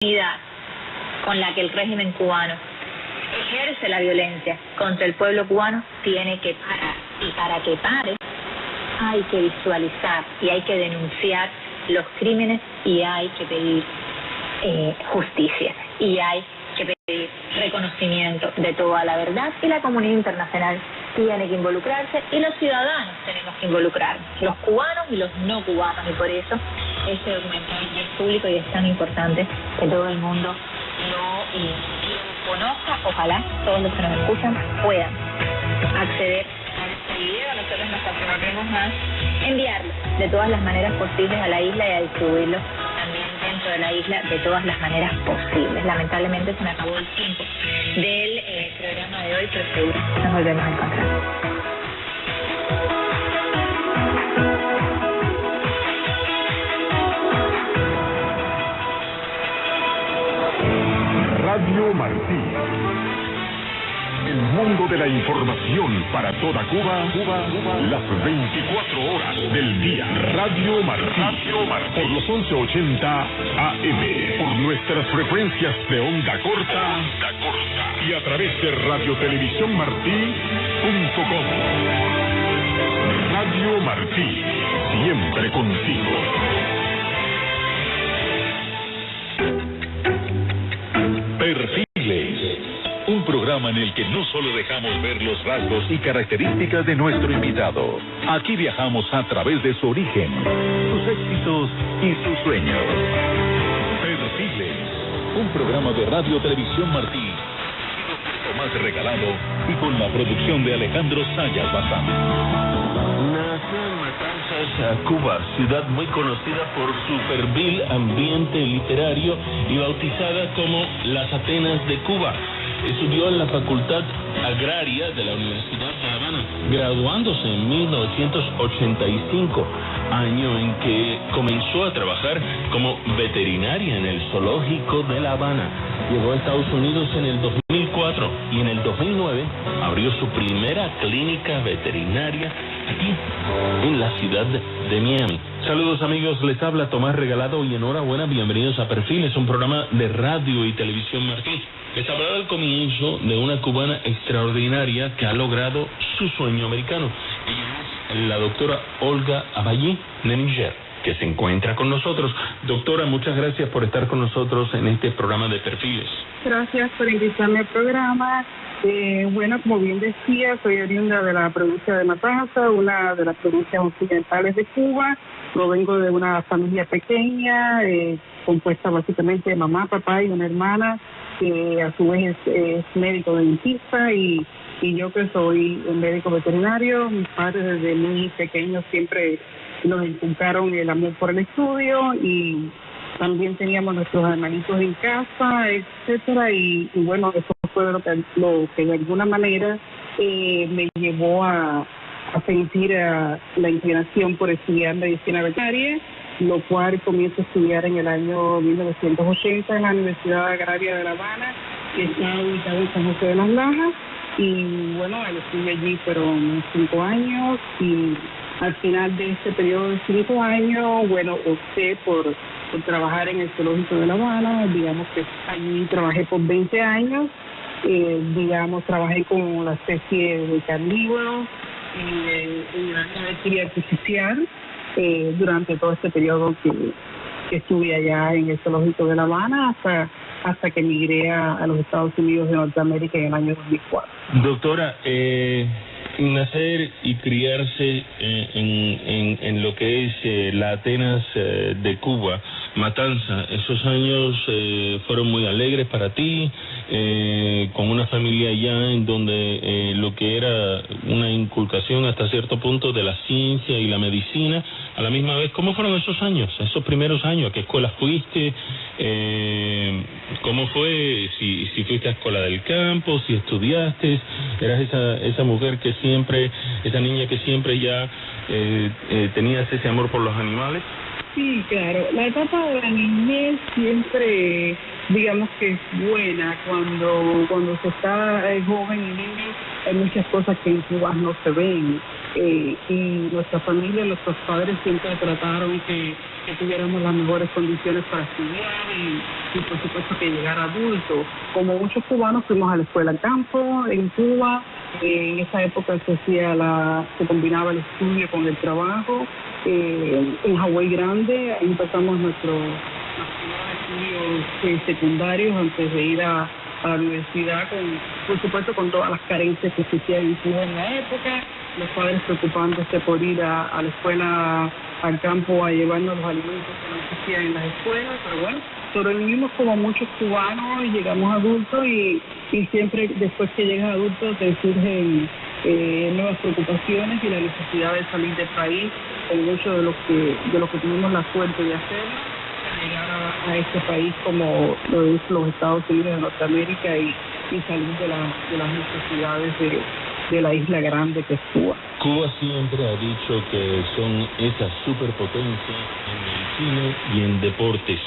impunidad con la que el régimen cubano ejerce la violencia contra el pueblo cubano tiene que parar. Y para que pare hay que visualizar y hay que denunciar los crímenes y hay que pedir justicia y hay que pedir reconocimiento de toda la verdad, y la comunidad internacional tiene que involucrarse y los ciudadanos tenemos que involucrarnos, los cubanos y los no cubanos, y por eso este documental es público y es tan importante que todo el mundo lo conozca. Ojalá todos los que nos escuchan puedan acceder a este video. Nosotros nos comprometemos más enviarlo de todas las maneras posibles a la isla y a distribuirlo también dentro de la isla de todas las maneras posibles. Lamentablemente se me acabó el tiempo del programa de hoy, pero seguro nos volvemos a encontrar. Radio Martí. El mundo de la información para toda Cuba, las 24 horas del día. Radio Martí. Por los 1180 AM. Por nuestras frecuencias de onda corta. Y a través de radiotelevisiónmartí.com. Radio Martí. Siempre contigo. Perfiles, un programa en el que no solo dejamos ver los rasgos y características de nuestro invitado. Aquí viajamos a través de su origen, sus éxitos y sus sueños. Perfiles, un programa de Radio Televisión Martí, más regalado y con la producción de Alejandro Sayas Bazán. Nació en Matanzas, Cuba, ciudad muy conocida por su ferviente ambiente literario y bautizada como las Atenas de Cuba. Estudió en la Facultad Agraria de la Universidad de La Habana, graduándose en 1985, año en que comenzó a trabajar como veterinaria en el zoológico de La Habana. Llegó a Estados Unidos en el 2004 y en el 2009 abrió su primera clínica veterinaria aquí en la ciudad de Miami. Saludos amigos, les habla Tomás Regalado y enhorabuena, bienvenidos a Perfiles, un programa de radio y televisión Martí. Les hablaba al comienzo de una cubana extraordinaria que ha logrado su sueño americano. Ella es la doctora Olga Aballí de Níger, que se encuentra con nosotros. Doctora, muchas gracias por estar con nosotros en este programa de Perfiles. Gracias por invitarme al programa. Bueno, como bien decía, soy oriunda de la provincia de Matanzas, una de las provincias occidentales de Cuba. Provengo de una familia pequeña, compuesta básicamente de mamá, papá y una hermana, que a su vez es médico dentista, y yo que soy un médico veterinario. Mis padres desde muy pequeños siempre nos inculcaron el amor por el estudio, y también teníamos nuestros hermanitos en casa, etcétera, y bueno, eso fue lo que de alguna manera me llevó a sentir la inclinación por estudiar medicina veterinaria, lo cual comienzo a estudiar en el año 1980 en la Universidad Agraria de La Habana, que está ubicada en San José de las Lajas, y bueno, estudié allí fueron 5 años, y al final de este periodo de 5 años, bueno, opté por trabajar en el zoológico de La Habana. Digamos que allí trabajé por 20 años, trabajé con la especie de carnívoros en la cría artificial durante todo este periodo que estuve allá en el zoológico de La Habana hasta que emigré a los Estados Unidos de Norteamérica en el año 2004. Doctora, nacer y criarse en lo que es la Atenas de Cuba, Matanza, esos años fueron muy alegres para ti, con una familia allá en donde lo que era una inculcación hasta cierto punto de la ciencia y la medicina, a la misma vez. ¿Cómo fueron esos años, esos primeros años? ¿A qué escuela fuiste? ¿Cómo fue? Si fuiste a escuela del campo, si estudiaste, eras esa mujer que siempre, esa niña que siempre ya tenías ese amor por los animales. Sí, claro. La etapa de la niñez siempre, digamos que es buena. Cuando se está joven y niño, hay muchas cosas que en Cuba no se ven. y nuestra familia, nuestros padres siempre trataron que tuviéramos las mejores condiciones para estudiar y por supuesto que llegar a adultos. Como muchos cubanos fuimos a la escuela al campo en Cuba. En esa época se combinaba el estudio con el trabajo. En Hawái Grande ahí empezamos nuestros estudios secundarios antes de ir a la universidad, por supuesto con todas las carencias que existían en Cuba en la época, los padres preocupándose por ir a la escuela al campo a llevarnos los alimentos que no existían en las escuelas, pero bueno, sobrevivimos como muchos cubanos y llegamos adultos y siempre después que llegas adulto te surgen nuevas preocupaciones y la necesidad de salir del país, con mucho de lo que tuvimos la suerte de hacer, llegar a este país como lo es los Estados Unidos de Norteamérica y salir de las necesidades de la isla grande que es Cuba. Cuba siempre ha dicho que son esa superpotencia en medicina y en deportes.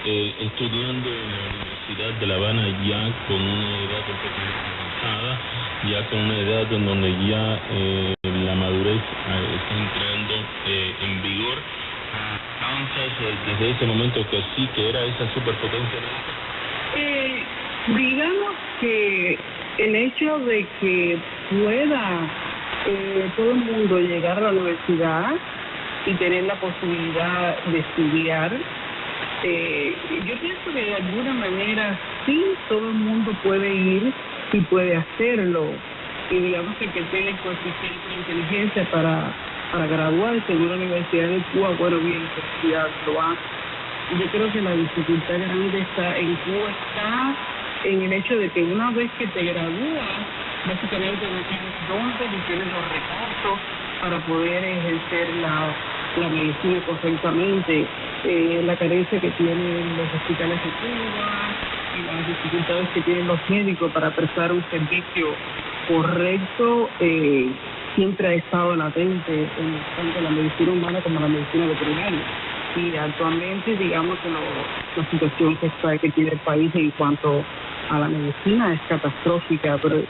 Estudiando en la Universidad de La Habana ya con una edad un poco más avanzada, ya con una edad en donde ya la madurez está entrando en vigor. Desde ese momento que sí que era esa superpotencia. Digamos que el hecho de que pueda todo el mundo llegar a la universidad y tener la posibilidad de estudiar, yo pienso que de alguna manera sí todo el mundo puede ir y puede hacerlo, y digamos que tiene coeficiente de inteligencia para graduarse en una universidad de Cuba, bueno, bien, universidad lo hace. Yo creo que la dificultad grande está en Cuba, está en el hecho de que una vez que te gradúas, básicamente no tienes dónde ni tienes los recursos para poder ejercer la medicina correctamente, la carencia que tienen los hospitales de Cuba y las dificultades que tienen los médicos para prestar un servicio correcto, siempre ha estado latente en tanto la medicina humana como la medicina veterinaria. Y actualmente, digamos que la situación que tiene el país en cuanto a la medicina es catastrófica, pero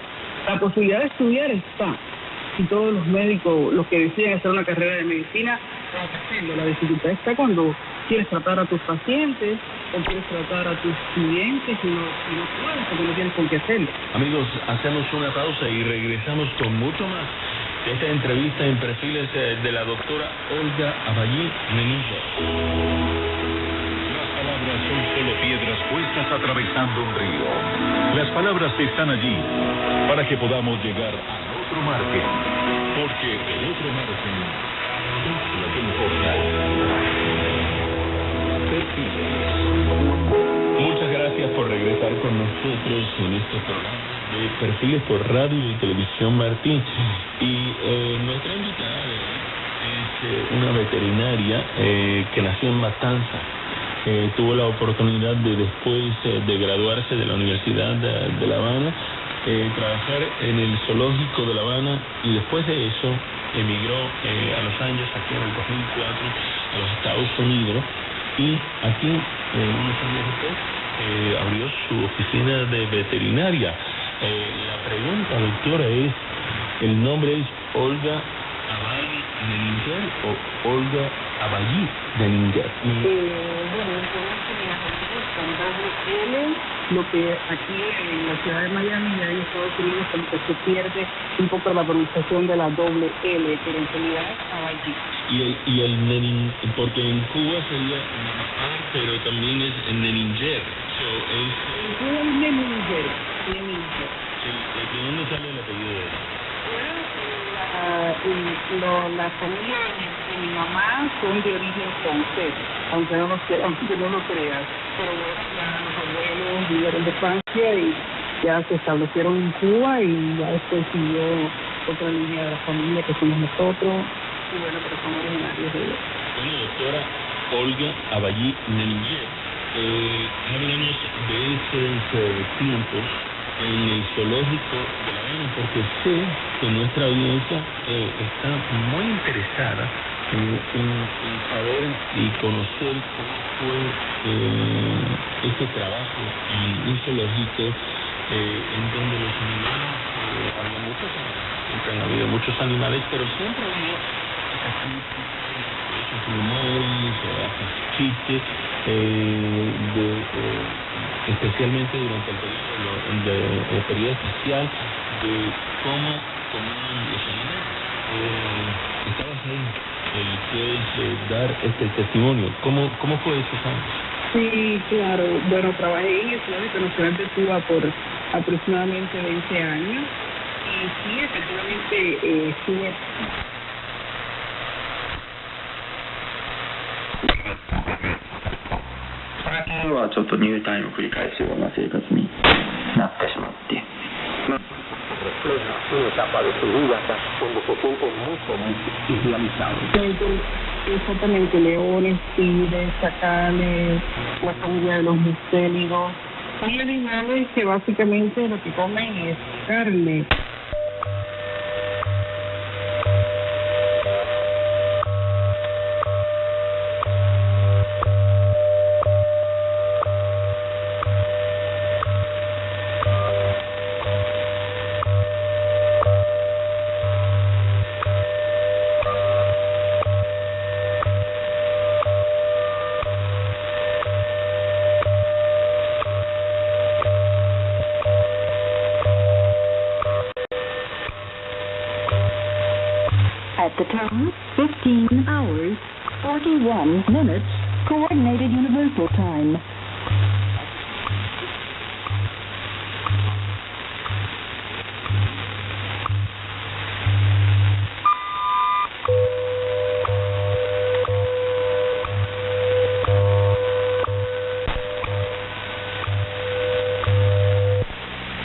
la posibilidad de estudiar está. Y todos los médicos, los que deciden hacer una carrera de medicina, van a hacerlo. La dificultad está cuando quieres tratar a tus pacientes o quieres tratar a tus clientes y no puedes porque no tienes con qué hacerlo. Amigos, hacemos una pausa y regresamos con mucho más de esta entrevista en Perfiles de la doctora Olga Aballí Nenilla. Las palabras son solo piedras puestas atravesando un río. Las palabras están allí para que podamos llegar al otro margen, porque el otro margen es lo que importa. Muchas gracias por regresar con nosotros en este programa de Perfiles por Radio y Televisión Martín. Y nuestra invitada es una veterinaria que nació en Matanzas. Tuvo la oportunidad de después de graduarse de la Universidad de La Habana, trabajar en el zoológico de La Habana, y después de eso emigró a los años, aquí en el 2004, a los Estados Unidos, y aquí, unos años después, abrió su oficina de veterinaria. La pregunta, doctora, es, ¿el nombre es Olga Aballí Nenilla o Olga Aballí Nenilla? Bueno, con doble L, lo que aquí en la ciudad de Miami y en Estados Unidos como que se pierde un poco la pronunciación de la doble L, pero en realidad es Aballí. Y el Nenin, porque en Cuba sería pero también es Neninger. En Cuba es Neninger. ¿De dónde sale el apellido de él? La familia de mi mamá son de origen francés, aunque no lo creas. Pero bueno, ya los abuelos vinieron de Francia y ya se establecieron en Cuba, y ya después siguió otra línea de la familia que somos nosotros, y bueno, pero son originarios de ellos. Bueno, doctora Olga Aballí Nenilla, háblanos de esos tiempos en el zoológico de La Habana, porque sé que nuestra audiencia está muy interesada en saber y conocer cómo fue este trabajo en un zoológico en donde los animales, había muchos animales, siempre han habido muchos animales, pero siempre hubo rumores, chistes, especialmente durante el periodo especial, de cómo comían los animales. Estabas ahí, puedes dar este testimonio. ¿Cómo fue eso, Sam? Sí, claro. Bueno, trabajé en el Zoológico Nacional de Cuba por aproximadamente 20 años. Y sí, efectivamente, estuve... はちょっと入退院を繰り返すような生活になってしまって。Exactamente, leones, tigres, chacales, la familia de los murciélagos. Son animales que básicamente lo que comen es carne. At the time, 15 hours, 41 minutes, Coordinated Universal Time.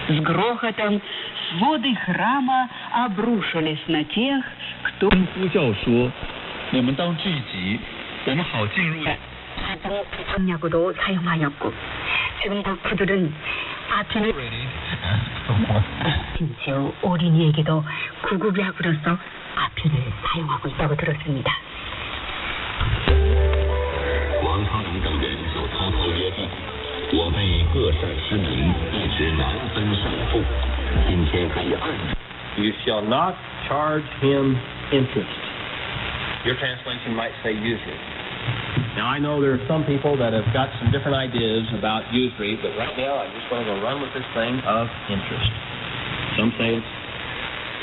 С грохотом своды храма обрушились на тех, кто... 呼教说：“我们当聚集，我们好进入。” 전략으로 사용하였고 지금도 그들은 아피를 심지어 어린이에게도 구급약으로서 아피를 사용하고 있다고 들었습니다. 王康荣等人就偷偷约定，我辈各省市民一直难分胜负，今天可以按。You shall not charge him interest. Your translation might say usury. Now, I know there are some people that have got some different ideas about usury, but right now I'm just going to run with this thing of interest. Some say it's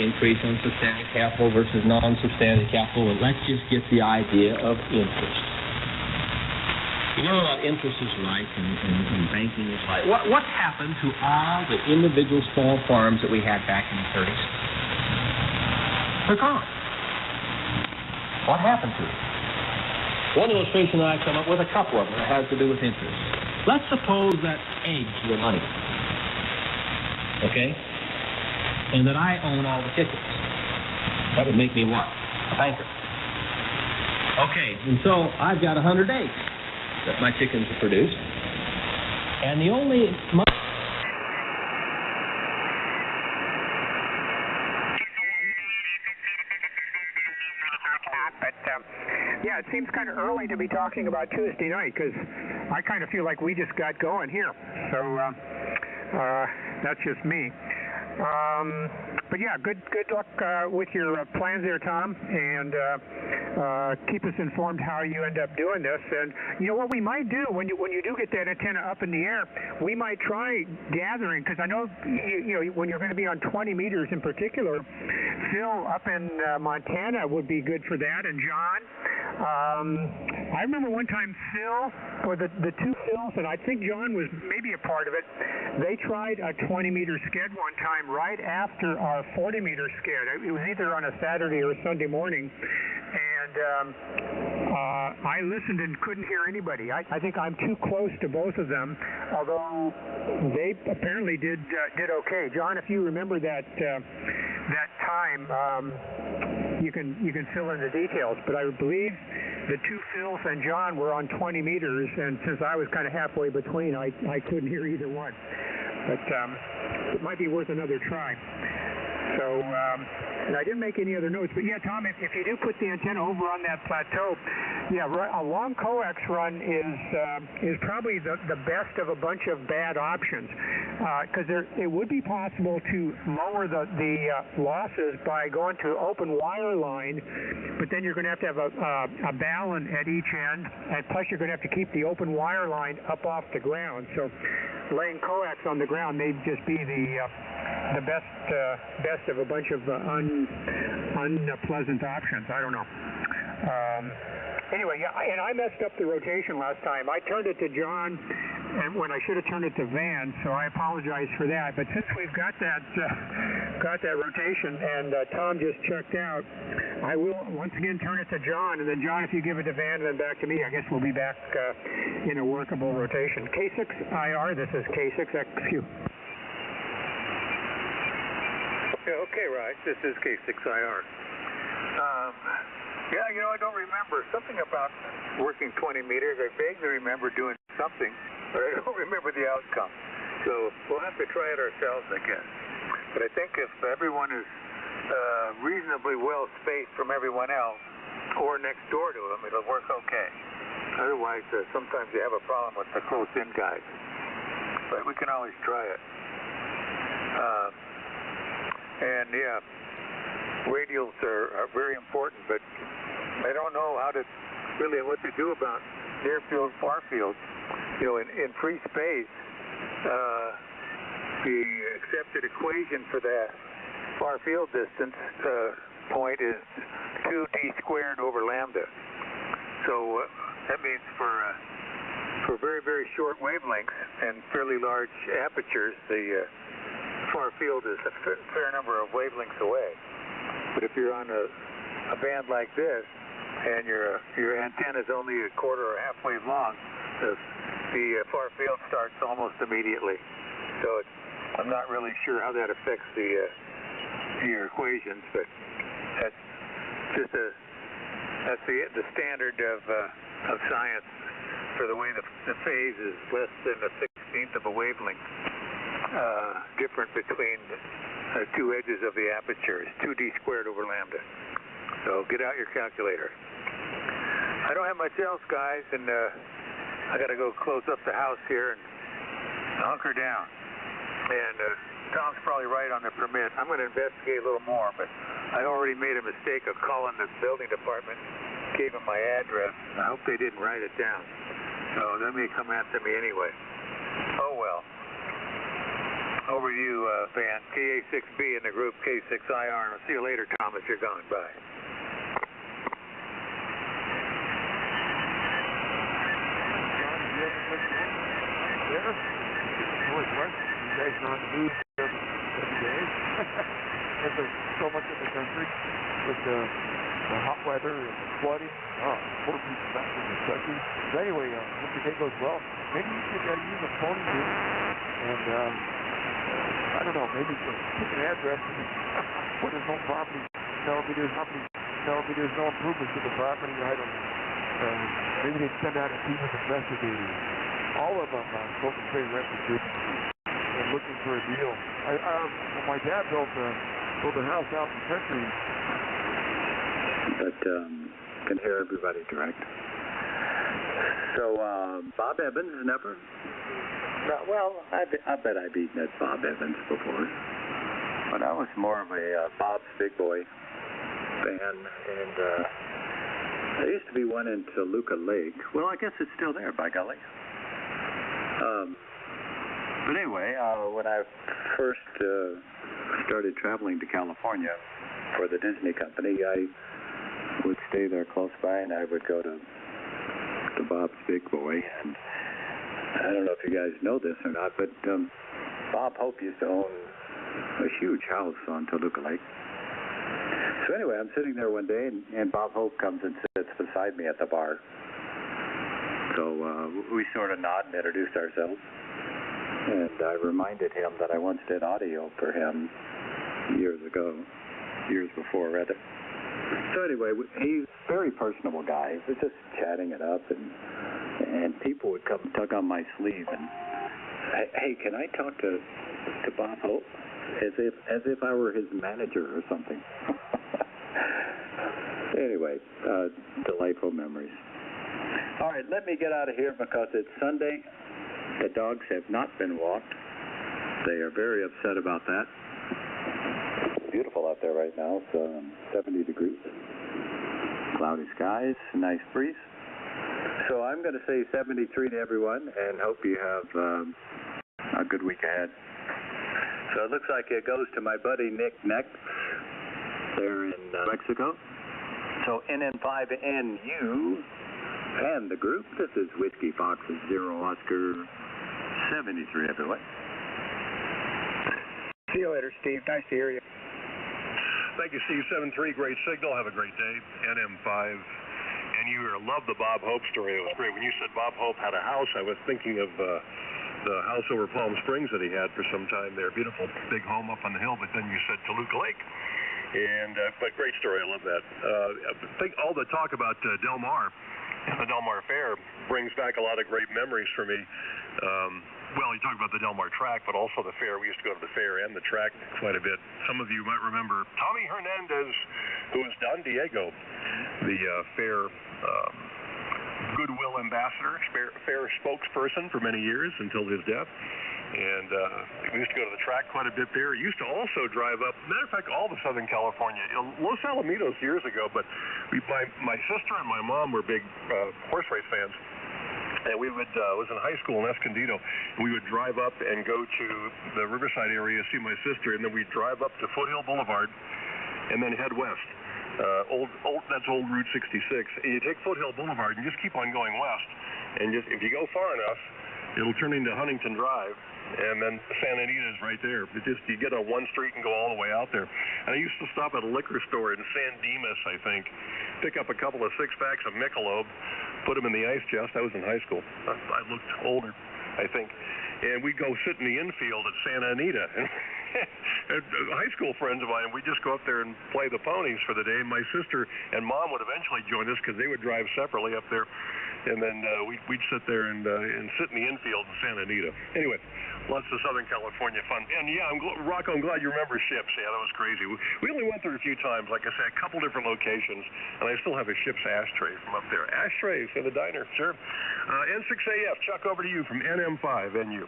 increase in substantial capital versus non-substantial capital, but let's just get the idea of interest. You know what interest is like and banking is like? What happened to all the individual small farms that we had back in the 30s? They're gone. What happened to them? One illustration that I come up with, a couple of them, that has to do with interest. Let's suppose that eggs were money. Okay? And that I own all the chickens. That would make me what? A banker. Okay, and so I've got 100 eggs that my chickens have produced. And the only... Yeah, it seems kind of early to be talking about Tuesday night because I kind of feel like we just got going here. So that's just me. But yeah, good luck with your plans there, Tom, and keep us informed how you end up doing this. And you know what we might do when you do get that antenna up in the air, we might try gathering, because I know you know when you're going to be on 20 meters in particular, Phil up in Montana would be good for that, and John. I remember one time Phil, or the two Phils, and I think John was maybe a part of it, they tried a 20-meter sked one time right after our 40-meter sked. It was either on a Saturday or a Sunday morning, and I listened and couldn't hear anybody. I think I'm too close to both of them, although they apparently did okay. John, if you remember that time, you can fill in the details, but I believe the two Phils and John were on 20 meters, and since I was kind of halfway between, I couldn't hear either one. But it might be worth another try. So, and I didn't make any other notes, but yeah, Tom, if you do put the antenna over on that plateau, yeah, a long coax run is probably the best of a bunch of bad options, because it would be possible to lower the losses by going to open wire line, but then you're going to have a balun at each end, and plus you're going to have to keep the open wire line up off the ground. So laying coax on the ground may just be the best of a bunch of unpleasant options. I don't know. Anyway, yeah, and I messed up the rotation last time. I turned it to John, and when I should have turned it to Van, so I apologize for that. But since we've got that rotation, and Tom just checked out, I will once again turn it to John, and then John, if you give it to Van, and then back to me, I guess we'll be back in a workable rotation. K6IR, this is K6XQ. Okay, Raj, this is K6IR. Yeah, I don't remember. Something about working 20 meters. I vaguely remember doing something, but I don't remember the outcome. So we'll have to try it ourselves, I guess. But I think if everyone is reasonably well spaced from everyone else or next door to them, it'll work okay. Otherwise, sometimes you have a problem with the close-in guys. But we can always try it. And yeah, radials are very important, but I don't know what to do about near field, far field. In free space, the accepted equation for that far field distance point is 2d squared over lambda. So that means for very, very short wavelengths and fairly large apertures, the far field is a fair number of wavelengths away. But if you're on a band like this, and your antenna is only a quarter or half wave long, the far field starts almost immediately. So I'm not really sure how that affects your equations, but that's just the standard of science for the way the phase is less than a 16th of a wavelength different between the two edges of the aperture. Is 2d squared over lambda. So get out your calculator. I don't have much else, guys, and I got to go close up the house here and hunker down. And Tom's probably right on the permit. I'm going to investigate a little more, but I already made a mistake of calling the building department, gave them my address. I hope they didn't write it down. So they may come after me anyway. Oh, well. Over to you, Van. KA6B in the group K6IR. I'll see you later, Tom, if you're gone. Bye. You guys are on the news every day. There's so much in the country with the hot weather and the flooding. Poor people back in the country. But anyway, hope your day goes well. Maybe you could use a phone here and I don't know, maybe pick an address where there's no property. There's no improvements to the property. I don't know. Maybe they send out a team of investigators. All of them supposed to pay rent and looking for a deal. My dad built a house out in the country. But can hear everybody direct. So Bob Evans never. Well, I bet I beat that Bob Evans before. But I was more of a Bob's Big Boy fan, and there used to be one in Toluca Lake. Well, I guess it's still there, by golly. But anyway, when I first started traveling to California for the Disney company, I would stay there close by, and I would go to Bob's Big Boy. And I don't know if you guys know this or not, but Bob Hope used to own a huge house on Toluca Lake. So anyway, I'm sitting there one day, and Bob Hope comes and sits beside me at the bar. So we sort of nod and introduced ourselves. And I reminded him that I once did audio for him years before, rather. So anyway, he's a very personable guy. He was just chatting it up, and people would come tug on my sleeve and, hey, can I talk to Bob Hope? as if I were his manager or something. Anyway, delightful memories. All right, let me get out of here because it's Sunday. The dogs have not been walked. They are very upset about that. It's beautiful out there right now. It's 70 degrees. Cloudy skies, nice breeze. So I'm going to say 73 to everyone and hope you have a good week ahead. So it looks like it goes to my buddy Nick next. There in Mexico. So NN5NU and the group. This is Whiskey Foxes 0 Oscar 73, everyone. See you later, Steve. Nice to hear you. Thank you, Steve. 7-3, great signal. Have a great day. NM5. And you love the Bob Hope story. It was great. When you said Bob Hope had a house, I was thinking of the house over Palm Springs that he had for some time there. Beautiful big home up on the hill, but then you said Toluca Lake. And but great story. I love that. I think all the talk about Del Mar, the Del Mar Fair, brings back a lot of great memories for me. Well, you talk about the Del Mar track, but also the fair. We used to go to the fair and the track quite a bit. Some of you might remember Tommy Hernandez, who was Don Diego, the fair goodwill ambassador, fair spokesperson for many years until his death. And we used to go to the track quite a bit there. Used to also drive up, matter of fact, all of Southern California, Los Alamitos years ago, but my sister and my mom were big horse race fans. And we would, was in high school in Escondido, and we would drive up and go to the Riverside area, see my sister, and then we'd drive up to Foothill Boulevard and then head west. That's old Route 66. And you take Foothill Boulevard and just keep on going west. And just if you go far enough, it'll turn into Huntington Drive, and then Santa Anita's right there. You get on one street and go all the way out there. And I used to stop at a liquor store in San Dimas, I think, pick up a couple of 6-packs of Michelob, put them in the ice chest. I was in high school. I looked older, I think. And we'd go sit in the infield at Santa Anita. And high school friends of mine, we'd just go up there and play the ponies for the day. And my sister and mom would eventually join us because they would drive separately up there. And then we'd sit there and sit in the infield in Santa Anita. Anyway, lots of Southern California fun. And yeah, Rocco, I'm glad you remember Ships. Yeah, that was crazy. We only went there a few times. Like I said, a couple different locations. And I still have a Ships ashtray from up there. Ashtrays in the diner, sure. N6AF, Chuck, over to you from NM5NU.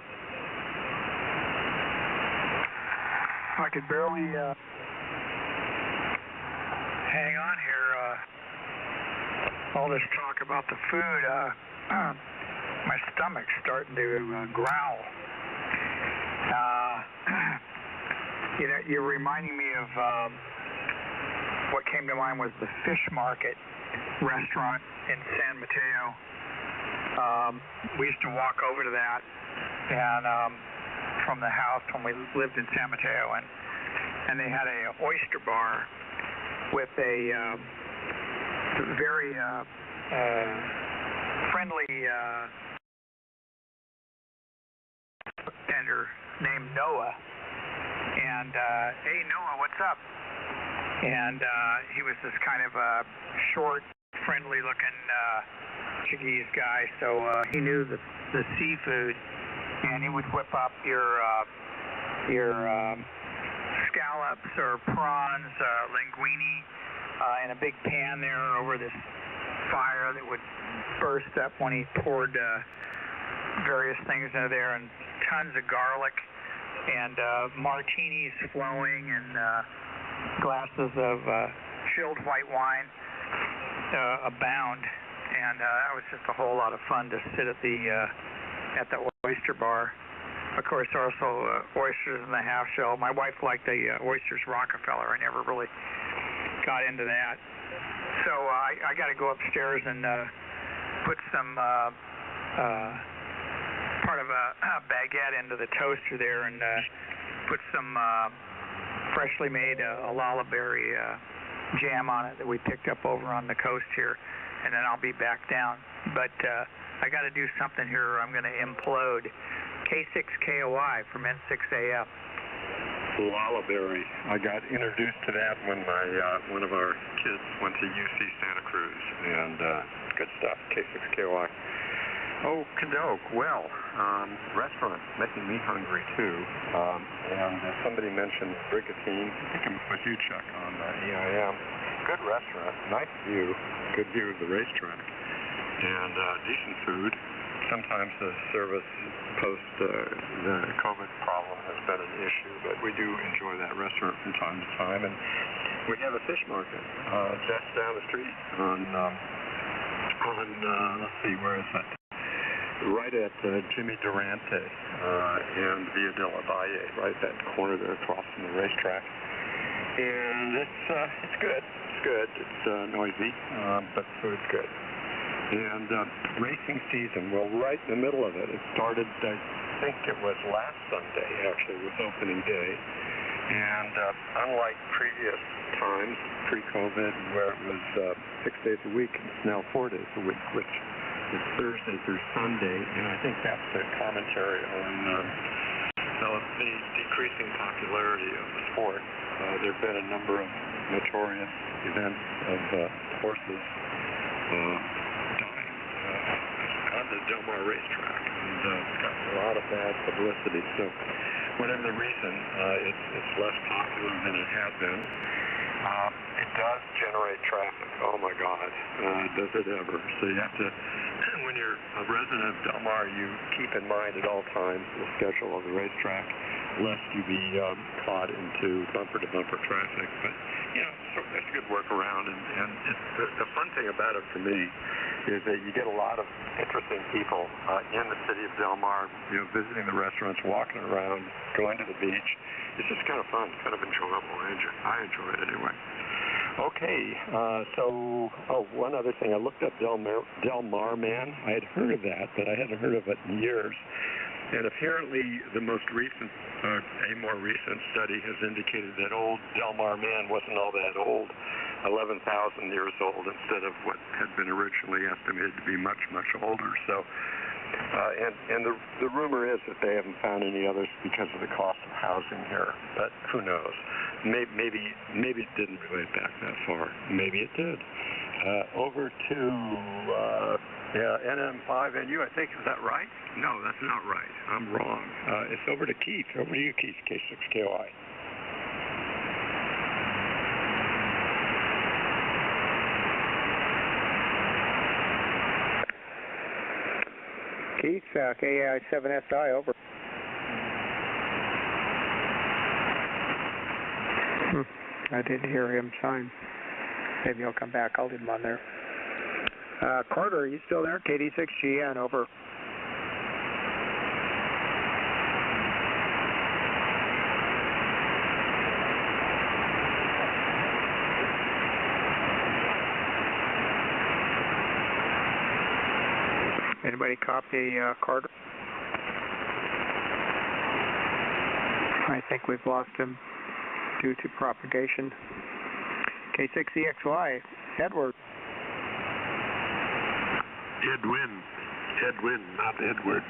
I could barely hang on here. All this talk about the food, my stomach's starting to growl. You're reminding me of what came to mind was the Fish Market restaurant in San Mateo. We used to walk over to that, and from the house when we lived in San Mateo, and they had a oyster bar with a very friendly tender named Noah. And hey Noah, what's up? And he was this kind of short, friendly looking Portuguese guy, so he knew the seafood, and he would whip up your scallops or prawns, linguine, in a big pan there over this fire that would burst up when he poured various things into there, and tons of garlic, and martinis flowing, and glasses of chilled white wine abound. And that was just a whole lot of fun to sit at the oyster bar. Of course, also oysters in the half shell. My wife liked the oysters Rockefeller. I never really got into that. So I got to go upstairs and put some part of a baguette into the toaster there, and put some freshly made alala berry jam on it that we picked up over on the coast here, and then I'll be back down. But I got to do something here or I'm going to implode. K6KOI from N6AF. Lullaberry. I got introduced to that when one of our kids went to UC Santa Cruz, and good stuff. K6KOI. Okie-doke. Well, restaurants making me hungry too. And somebody mentioned Brigantine. I think it was with you, Chuck, on EIM. Good restaurant, nice view, good view of the racetrack, and decent food. Sometimes the service post the COVID problem has been an issue, but we do enjoy that restaurant from time to time. And we have a fish market just down the street on let's see, where is that? Right at Jimmy Durante and Via de la Valle, right that corner there across from the racetrack. And it's good. It's good. It's noisy, but food's good. And racing season, well, right in the middle of it. It started, I think it was last Sunday, actually, with opening day. And unlike previous times, pre-COVID, where it was 6 days a week, it's now 4 days a week, which is Thursday through Sunday. And I think that's the commentary on the decreasing popularity of the sport. There have been a number of notorious events of horses dying on the Del Mar racetrack, and it's got a lot of bad publicity. So whatever the reason, it's less popular than it had been. It does generate traffic. Oh my God, does it ever? So you have to, when you're a resident of Del Mar, you keep in mind at all times the schedule of the racetrack, lest you be caught into bumper-to-bumper traffic. But, you know, it's a good workaround, and the fun thing about it for me is that you get a lot of interesting people in the city of Del Mar, you know, visiting the restaurants, walking around, going to the beach. It's just kind of fun, kind of enjoyable. I enjoy it anyway. Okay, one other thing. I looked up Del Mar Man. I had heard of that, but I hadn't heard of it in years. And apparently the more recent study has indicated that old Del Mar Man wasn't all that old, 11,000 years old instead of what had been originally estimated to be much, much older. So, and the rumor is that they haven't found any others because of the cost of housing here, but who knows? Maybe it didn't relate back that far. Maybe it did. Over to NM5NU, I think. Is that right? No, that's not right. I'm wrong. It's over to Keith. Over to you, Keith, K6KOI. Keith, KAI7SI, over. I didn't hear him sign. Maybe he'll come back. I'll leave him on there. Carter, are you still there? KD6GN, over. Anybody copy Carter? I think we've lost him due to propagation. K6EXY, Edward. Edwin, not Edward.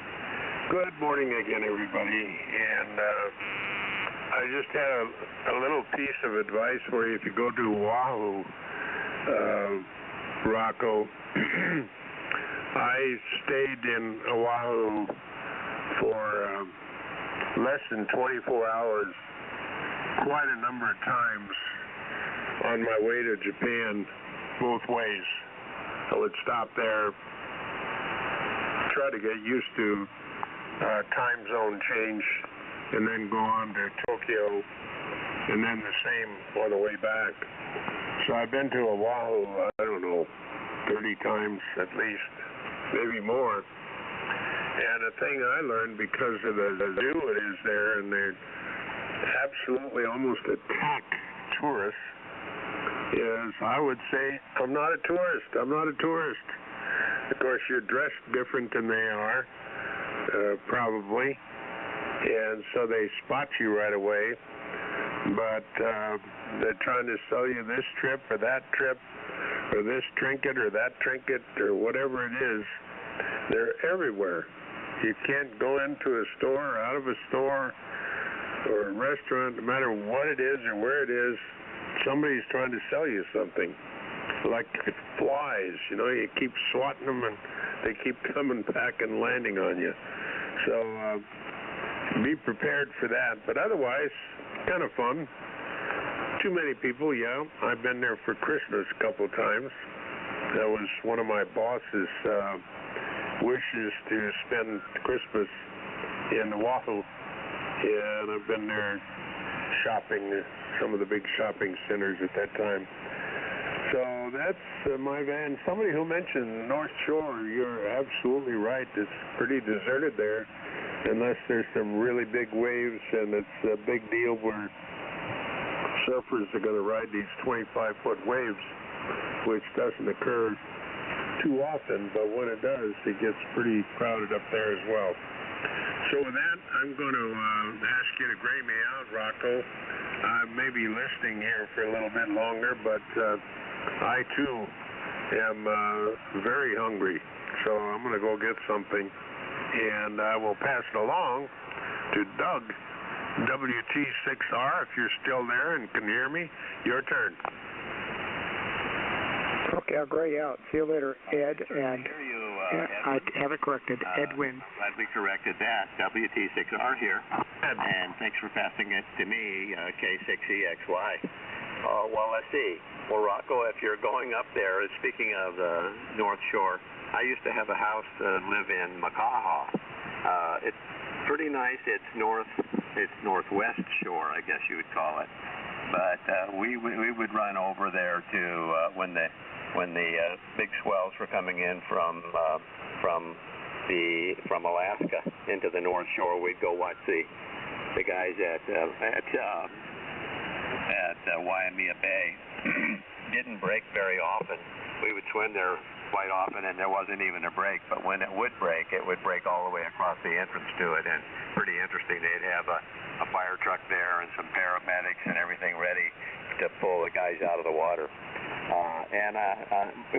Good morning again, everybody. And I just had a little piece of advice for you. If you go to Oahu, Rocco, I stayed in Oahu for less than 24 hours quite a number of times on my way to Japan, both ways. I would stop there, try to get used to time zone change, and then go on to Tokyo, and then the same on the way back. So I've been to Oahu, I don't know, 30 times at least, maybe more. And the thing I learned, because of the zoo it is there, and they absolutely almost attack tourists, is I would say, I'm not a tourist. Of course, you're dressed different than they are, probably, and so they spot you right away. But they're trying to sell you this trip or that trip, or this trinket or that trinket, or whatever it is. They're everywhere. You can't go into a store or out of a store or a restaurant, no matter what it is or where it is, somebody's trying to sell you something. Like flies, you know, you keep swatting them and They keep coming back and landing on you. So be prepared for that. But otherwise, kind of fun. Too many people, yeah. I've been there for Christmas a couple of times. That was one of my boss's wishes to spend Christmas in Oahu. Yeah, and I've been there shopping at some of the big shopping centers at that time. So that's my van. Somebody who mentioned North Shore, you're absolutely right. It's pretty deserted there unless there's some really big waves, and it's a big deal where surfers are going to ride these 25-foot waves, which doesn't occur too often, but when it does, it gets pretty crowded up there as well. So with that, I'm going to ask you to gray me out, Rocco. I may be listening here for a little bit longer, but I too am very hungry. So I'm going to go get something, and I will pass it along to Doug, WT6R. If you're still there and can hear me, your turn. Okay, I'll gray out. See you later, Ed. And I have it corrected. Edwin. Glad we corrected that. WT6R here. And thanks for passing it to me, K6EXY. Well, let's see. Well, Rocco, if you're going up there, speaking of the North Shore, I used to have a house live in Makaha. It's pretty nice. It's northwest shore, I guess you would call it. But we would run over there to when the big swells were coming in from Alaska into the North Shore. We'd go watch the guys at Waimea Bay. Didn't break very often. We would swim there quite often, and there wasn't even a break. But when it would break all the way across the entrance to it, and pretty interesting. They'd have a fire truck there and some paramedics and everything ready to pull the guys out of the water. And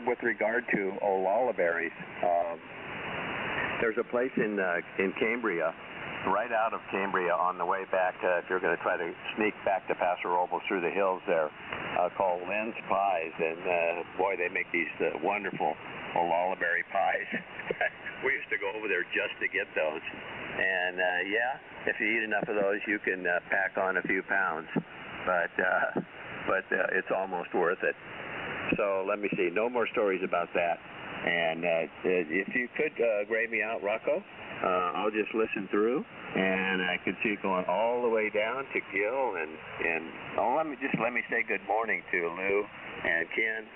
with regard to Olallaberries, there's a place in Cambria, right out of Cambria on the way back, if you're going to try to sneak back to Paso Robles through the hills there, called Lynn's Pies. And boy, they make these wonderful Olallaberry pies. We used to go over there just to get those. And yeah, if you eat enough of those, you can pack on a few pounds. But it's almost worth it. So let me see. No more stories about that. And if you could gray me out, Rocco, I'll just listen through, and I could see it going all the way down to Gil, let me say good morning to Lou and Ken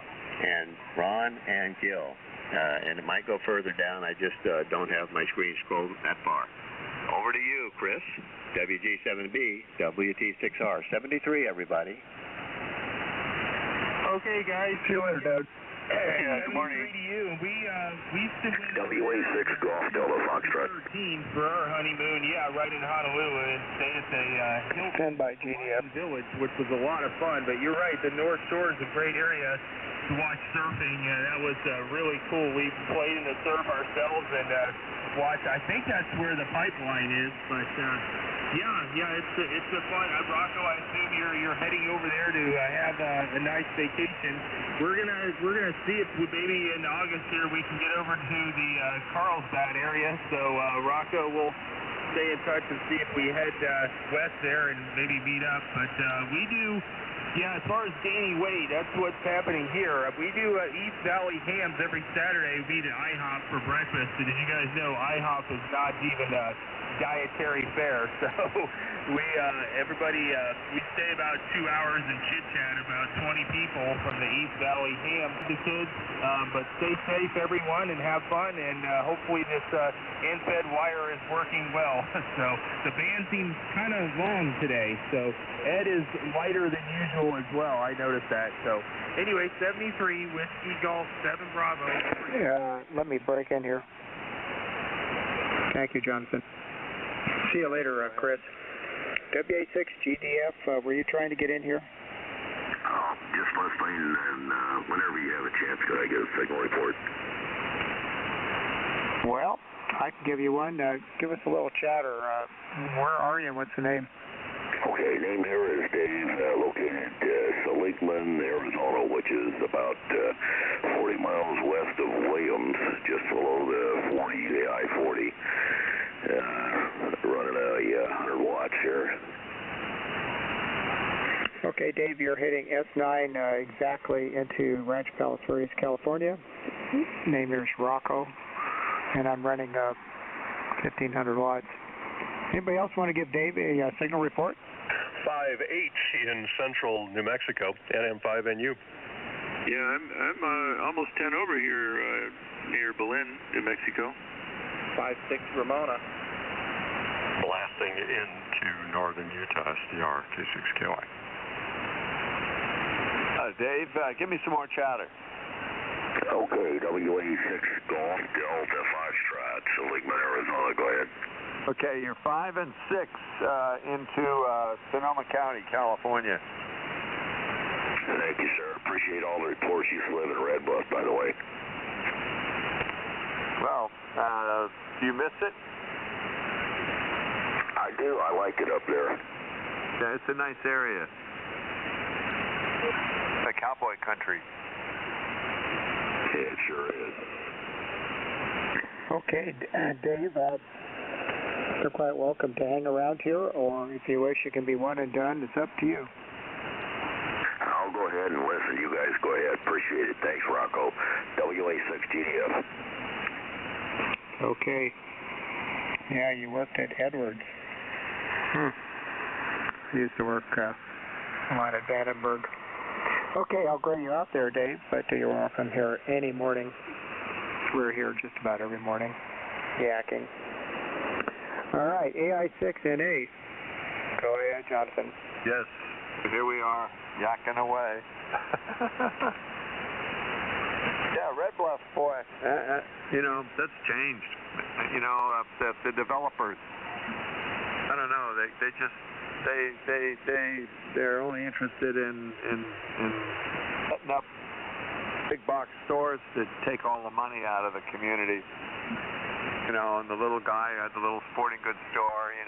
and Ron and Gil. And it might go further down. I just don't have my screen scrolled that far. Over to you, Chris. WG7B, WT6R. 73, everybody. Okay, guys. See you later, Doug. Good morning. To you. We used to win WA6 Golf Delta Foxtrot 13 for our honeymoon. Yeah, right in Honolulu, and stayed at the Hilton by GDF Village, which was a lot of fun. But you're right, the North Shore is a great area to watch surfing. That was really cool. We played in the surf ourselves and watched. I think that's where the pipeline is, but. Yeah, it's a fun. Rocco, I assume you're heading over there to have a nice vacation. We're gonna see if maybe in August here we can get over to the Carlsbad area. So Rocco will stay in touch and see if we head west there and maybe meet up. But we do. Yeah, as far as gaining weight, that's what's happening here. We do East Valley hams every Saturday. We eat at IHOP for breakfast. And as you guys know, IHOP is not even dietary fare. So we stay about 2 hours and chit-chat about 20 people from the East Valley ham to kids. But stay safe, everyone, and have fun. And hopefully this end-fed wire is working well. So the band seems kind of long today. So Ed is lighter than usual as well. I noticed that. So anyway, 73 Whiskey Golf 7 Bravo. Let me break in here. Thank you, Jonathan. See you later, Chris. WA6 GDF, were you trying to get in here? Just listening, and whenever you have a chance, could I get a signal report? Well, I can give you one. Give us a little chatter. Where are you and what's the name? Okay, name here is Dave, located Seligman, Arizona, which is about 40 miles west of Williams, just below the I-40. Running a 100 watts here. Okay, Dave, you're hitting S9 exactly into Rancho Palos Verdes, California. Name here is Rocco, and I'm running 1,500 watts. Anybody else want to give Dave a signal report? 5H in central New Mexico, NM5NU. Yeah, I'm almost 10 over here near Belen, New Mexico. 5-6 Ramona. Blasting into northern Utah, SDR 26KY. Dave, give me some more chatter. Okay, WA6 Golf Delta Foxtrot, Seligman, Arizona. Go ahead. Okay, you're 5 and 6 into Sonoma County, California. Thank you, sir. Appreciate all the reports. You used to live in Red Bluff, by the way. Well, do you miss it? I do. I like it up there. Yeah, it's a nice area. A cowboy country. Yeah, it sure is. Okay, Dave, you're quite welcome to hang around here, or if you wish, you can be one and done. It's up to you. I'll go ahead and listen. You guys go ahead. Appreciate it. Thanks, Rocco. WA6GDF. Okay. Yeah, you worked at Edwards. I used to work a lot at Vandenberg. Okay, I'll grade you out there, Dave, but you're welcome here any morning. We're here just about every morning, yakking. All right, AI6NA. Go ahead, Jonathan. Yes, here we are, yakking away. Yeah, Red Bluff, boy. You know, that's changed. You know, the developers, I don't know, they just, they're only interested in setting up big box stores that take all the money out of the community. You know, and the little guy had the little sporting goods store, you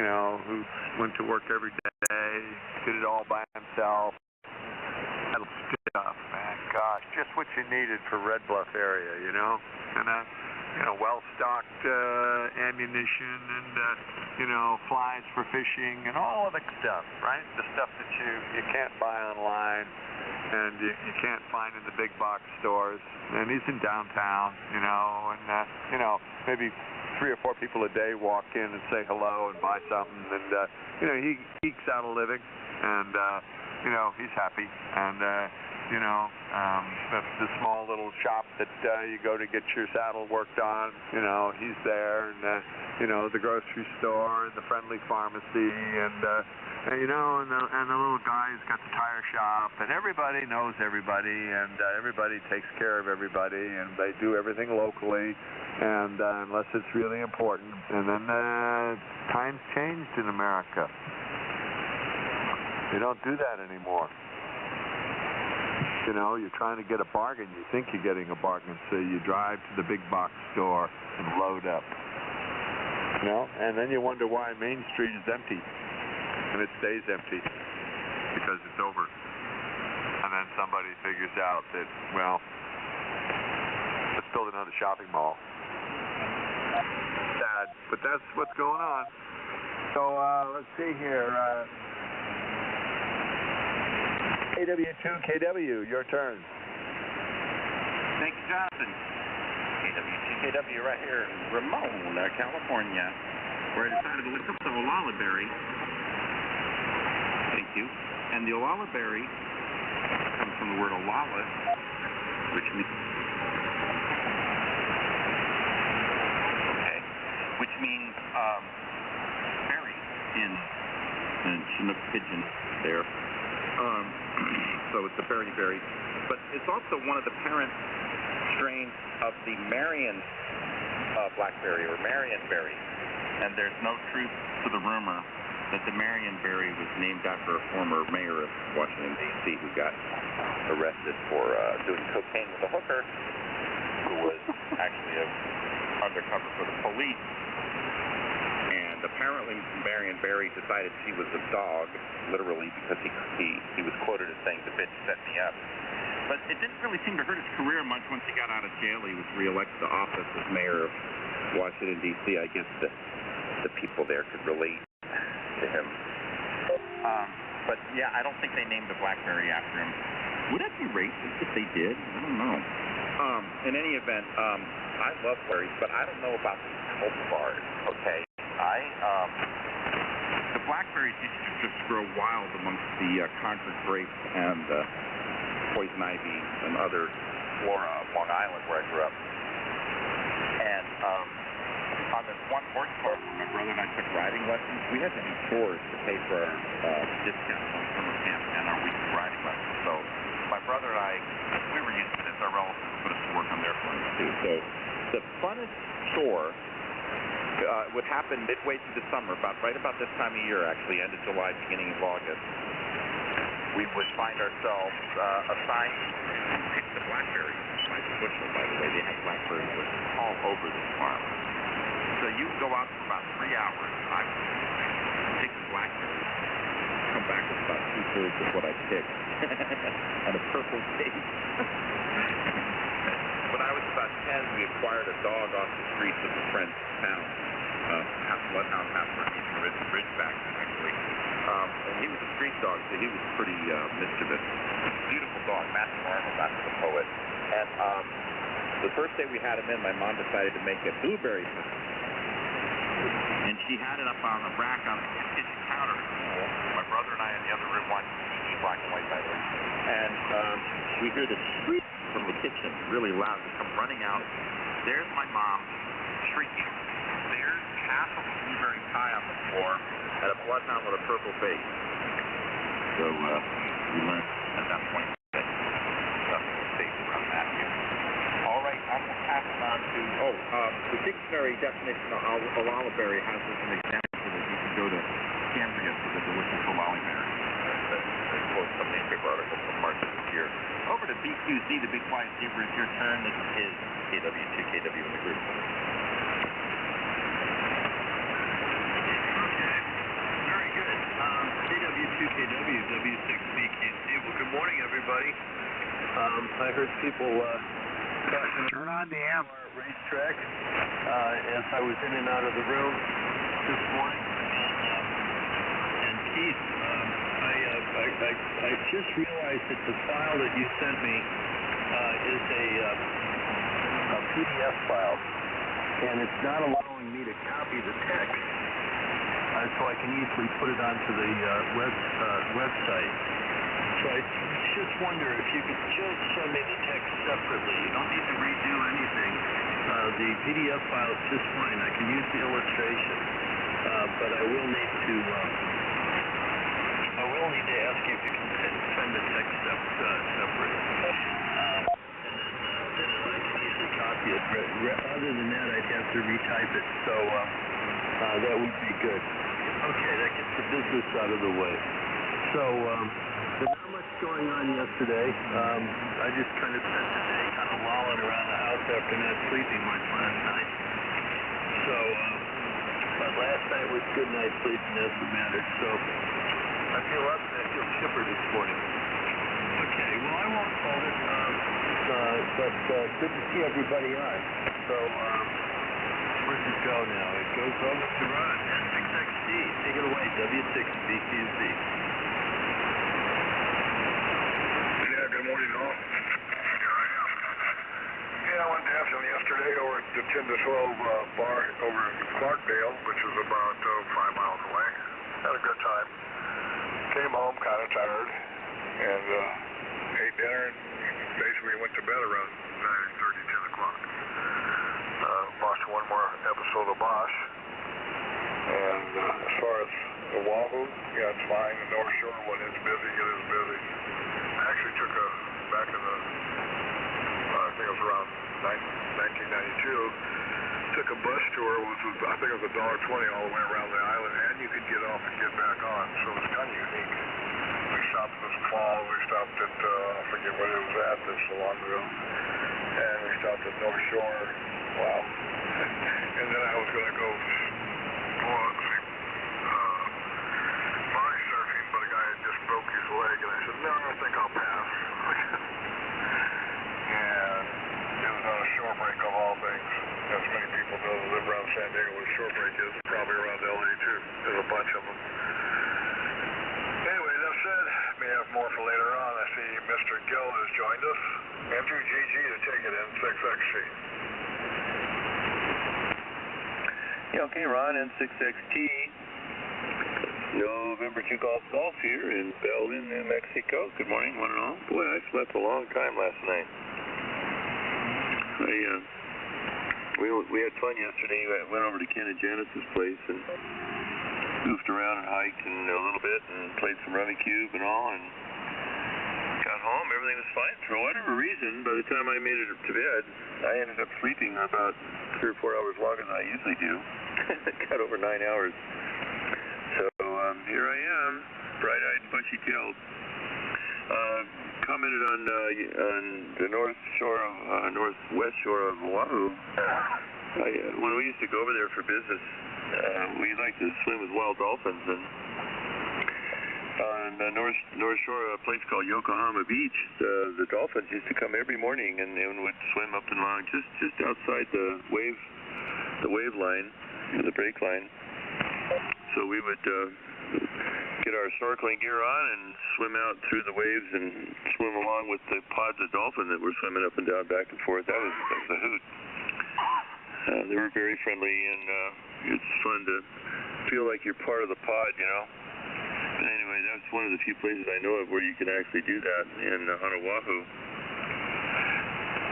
know, who went to work every day, did it all by himself. That stuff, man, gosh, just what you needed for Red Bluff area, you know, and you know, well-stocked ammunition and you know, flies for fishing and all of the stuff, right? The stuff that you can't buy online and you can't find in the big box stores. And he's in downtown, you know, and you know, maybe 3 or 4 people a day walk in and say hello and buy something, and you know, he ekes out a living, and you know, he's happy, and you know, the small little shop that you go to get your saddle worked on, you know, he's there, and you know, the grocery store and the friendly pharmacy, and you know, and the little guy's got the tire shop, and everybody knows everybody, and everybody takes care of everybody, and they do everything locally, and unless it's really important. And then times changed in America. They don't do that anymore. You know, you're trying to get a bargain. You think you're getting a bargain, so you drive to the big box store and load up. You know, and then you wonder why Main Street is empty, and it stays empty because it's over. And then somebody figures out that, well, let's build another shopping mall. Sad, but that's what's going on. So let's see here. KW2KW, your turn. Thank you, Jonathan. KW2KW right here, Ramona, California, where I decided to look up the Olala berry. Thank you. And the Olala berry comes from the word Olala, which means berry in Chinook pidgin there. So it's a berry, but it's also one of the parent strains of the Marion blackberry or Marion berry, and there's no truth to the rumor that the Marion berry was named after a former mayor of Washington, D.C. who got arrested for doing cocaine with a hooker who was actually undercover for the police, and and apparently Marion Barry decided she was a dog, literally, because he was quoted as saying, "The bitch set me up." But it didn't really seem to hurt his career much once he got out of jail. He was reelected to office as mayor of Washington, D.C. I guess the people there could relate to him. But yeah, I don't think they named a blackberry after him. Would that be racist if they did? I don't know. In any event, I love berries, but I don't know about the cultivars, okay? The blackberries used to just grow wild amongst the Concord grapes and poison ivy and other flora of Long Island where I grew up. And on this one horse farm where my brother and I took riding lessons, we had to do chores to pay for our discounts on summer camp and our weekly riding lessons. So my brother and I, we were used to this. Our relatives put us to work on their farms too. So the funnest chore would happen midway through the summer, right about this time of year, actually, end of July, beginning of August. We would find ourselves assigned to pick the blackberries by the bushel. By the way, they have blackberries all over this farm. So you would go out for about 3 hours. I would pick the blackberries, come back with about 2/3 of what I picked, and a purple face. When I was about 10, we acquired a dog off the streets of a French town, half bloodhound, half Bernese Ridgeback, actually. And he was a street dog, so he was pretty mischievous. Beautiful dog, Matthew Arnold, after the poet. And the first day we had him in, my mom decided to make a blueberry pudding. And she had it up on the rack on the kitchen counter. My brother and I in the other room watching TV, black and white, by the way. And we hear this shriek from the kitchen, really loud. We come running out. There's my mom shrieking. There's half of a blueberry pie on the floor and a bloodhound with a purple face. So we learned at that point that nothing was safe around Matthew. All right, I'm going to pass it on to, the dictionary definition of olaliberry has as an example that you can go to Cambria for the delicious olaliberry. I quote some newspaper article from March of this year. Over to BQZ, the Big Quiet Zebra, it's your turn. This is KW2KW in the group. Very good. KW2KW, W6BQC. Well, good morning, everybody. I heard people turn on the amp racetrack as I was in and out of the room this morning. And Keith, I just realized that the file that you sent me is a PDF file, and it's not allowing me to copy the text, so I can easily put it onto the website. So I just wonder if you could just send me the text separately. You don't need to redo anything. The PDF file is just fine. I can use the illustration, but I will need to ask you if you can send the text separate. And then I can easily copy it. Other than that, I'd have to retype it. So that would be good. Okay, that gets the business out of the way. So there's not much going on yesterday. I just kind of spent the day kind of lolling around the house after not sleeping much last night. So, but last night was good night's sleep, and that's what mattered. So I feel up and I feel chipper this morning. Okay, well, I won't hold it, but good to see everybody on. So, where's it go now? It goes over to Ron, N6XD. Take it away, W6BQZ. Yeah, good morning, all. Here I am. Yeah, I went dancing yesterday over at the 10 to 12 bar over in Clarkdale, which is about 5 miles away. Had a good time. Came home kind of tired and ate dinner and basically went to bed around 9:30, 10 o'clock. Watched one more episode of Bosch. And as far as Oahu, yeah, it's fine. The North Shore, when it's busy, it is busy. I actually took back in the, I think it was around 1992, took a bus tour, which was, I think it was $1.20 all the way around the island, and you could get off and get back on, so it was kind of unique. We stopped at this fall, we stopped at, I forget where it was at, this so long ago, and we stopped at North Shore, wow. And then I was going to go out and see No, I think I'll pass. And it was on a shore break of all things. As many people know that live around San Diego where shore break is, probably around LA too. There's a bunch of them. Anyway, that said, may have more for later on. I see Mr. Gill has joined us. M2GG to take it in 6XC. Yeah, okay, Ron, N6XT. November 2 Golf here in Belden, New Mexico. Good morning, one and all. Boy, I slept a long time last night. We had fun yesterday. I went over to Ken and Janice's place and goofed around and hiked and a little bit and played some rummy cube and all, and got home. Everything was fine. For whatever reason, by the time I made it to bed, I ended up sleeping about 3 or 4 hours longer than I usually do. Got over 9 hours. So here I am, bright-eyed, bushy-tailed. Commented on the northwest shore of Oahu. When we used to go over there for business, we liked to swim with wild dolphins, and on the north shore of a place called Yokohama Beach, the dolphins used to come every morning and would swim up and along just outside the wave line, the break line. So we would get our snorkeling gear on and swim out through the waves and swim along with the pods of dolphin that were swimming up and down, back and forth. That was a hoot. They were very friendly, and it's fun to feel like you're part of the pod, you know. But anyway, that's one of the few places I know of where you can actually do that on Oahu,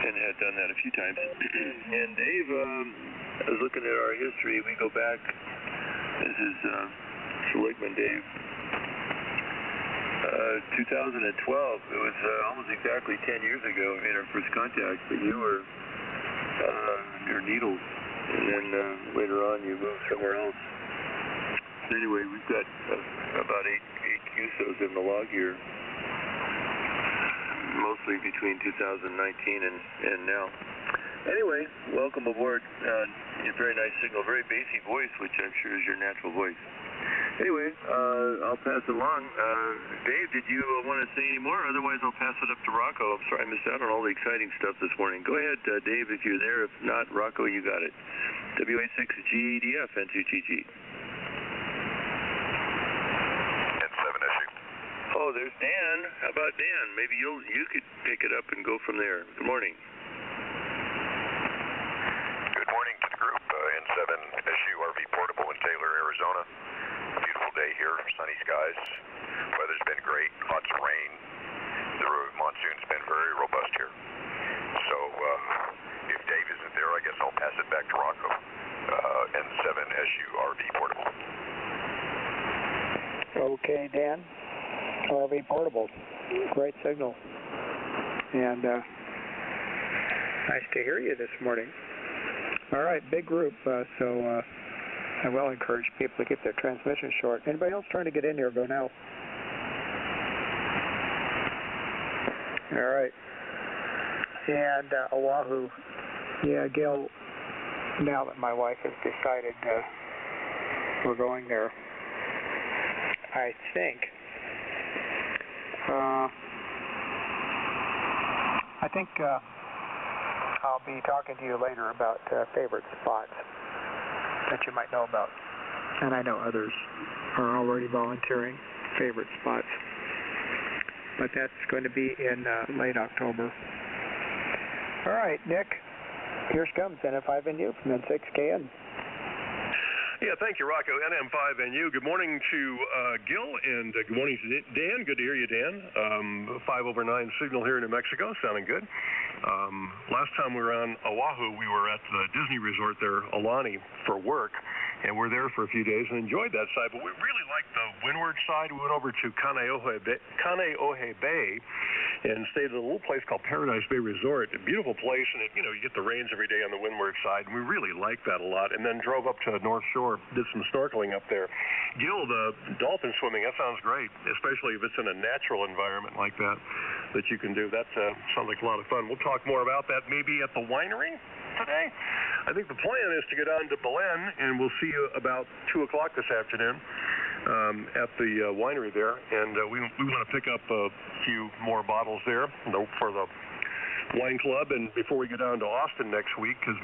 and had done that a few times. And Dave, I was looking at our history. We go back. This is Seligman Dave. 2012. It was almost exactly 10 years ago we made our first contact, but you were near Needles, and then later on you moved somewhere else. Anyway, we've got about eight QSOs in the log here, mostly between 2019 and now. Anyway, welcome aboard. A very nice signal, very bassy voice, which I'm sure is your natural voice. Anyway, I'll pass it along. Dave, did you want to say any more? Otherwise, I'll pass it up to Rocco. I'm sorry I missed out on all the exciting stuff this morning. Go ahead, Dave, if you're there. If not, Rocco, you got it. WA6GEDF, N2GG. N7SU. Oh, there's Dan. How about Dan? Maybe you could pick it up and go from there. Good morning. Good morning to the group. N7SU RV Portable in Taylor, Arizona. A beautiful day here, sunny skies. Weather's been great, lots of rain. The monsoon's been very robust here. So if Dave isn't there, I guess I'll pass it back to Rocco. N7SU RV Portable. Okay, Dan. RV Portable. Great signal. And nice to hear you this morning. All right, big group, so I will encourage people to keep their transmission short. Anybody else trying to get in here, go now. All right. And Oahu, yeah, Gil, now that my wife has decided we're going there, I think I'll be talking to you later about favorite spots that you might know about. And I know others are already volunteering favorite spots. But that's going to be in late October. All right, Nick, here comes NM5NU from N6KN. Yeah, thank you, Rocco. NM5NU. Good morning to Gil, and good morning to Dan. Good to hear you, Dan. 5/9 signal here in New Mexico, sounding good. Last time we were on Oahu, we were at the Disney resort there, Aulani, for work, and we're there for a few days and enjoyed that side. But we really liked the windward side. We went over to Kaneohe Bay and stayed at a little place called Paradise Bay Resort. A beautiful place, and you get the rains every day on the windward side, and we really liked that a lot. And then drove up to North Shore, did some snorkeling up there. Gil, the dolphin swimming, that sounds great, especially if it's in a natural environment like that you can do. That sounds like a lot of fun. We'll talk more about that maybe at the winery today. I think the plan is to get on to Belen, and we'll see you about 2 o'clock this afternoon. at the winery there, and we want to pick up a few more bottles there for the wine club. And before we go down to Austin next week, because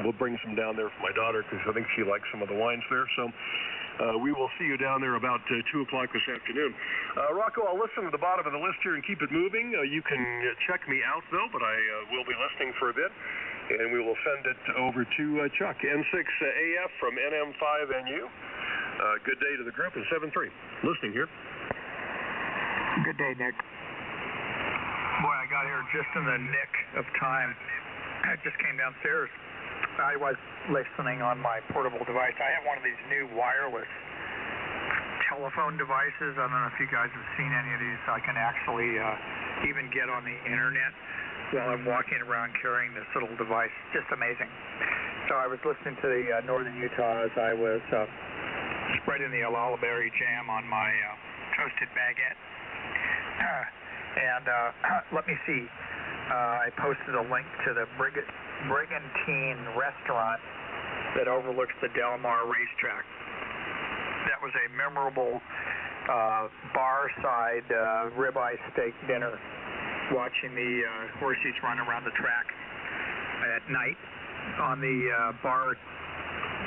we'll bring some down there for my daughter, because I think she likes some of the wines there. So we will see you down there about 2 o'clock this afternoon. Rocco, I'll listen to the bottom of the list here and keep it moving. You can check me out, though, but I will be listening for a bit, and we will send it over to Chuck. N6AF from NM5NU. Good day to the group, and 7-3. Listening here. Good day, Nick. Boy, I got here just in the nick of time. I just came downstairs. I was listening on my portable device. I have one of these new wireless telephone devices. I don't know if you guys have seen any of these. I can actually even get on the internet while I'm walking around carrying this little device. Just amazing. So I was listening to the Northern Utah as I was spreading the berry jam on my toasted baguette. And let me see. I posted a link to the Brigantine restaurant that overlooks the Del Mar racetrack. That was a memorable bar-side ribeye steak dinner, watching the horses run around the track at night on the bar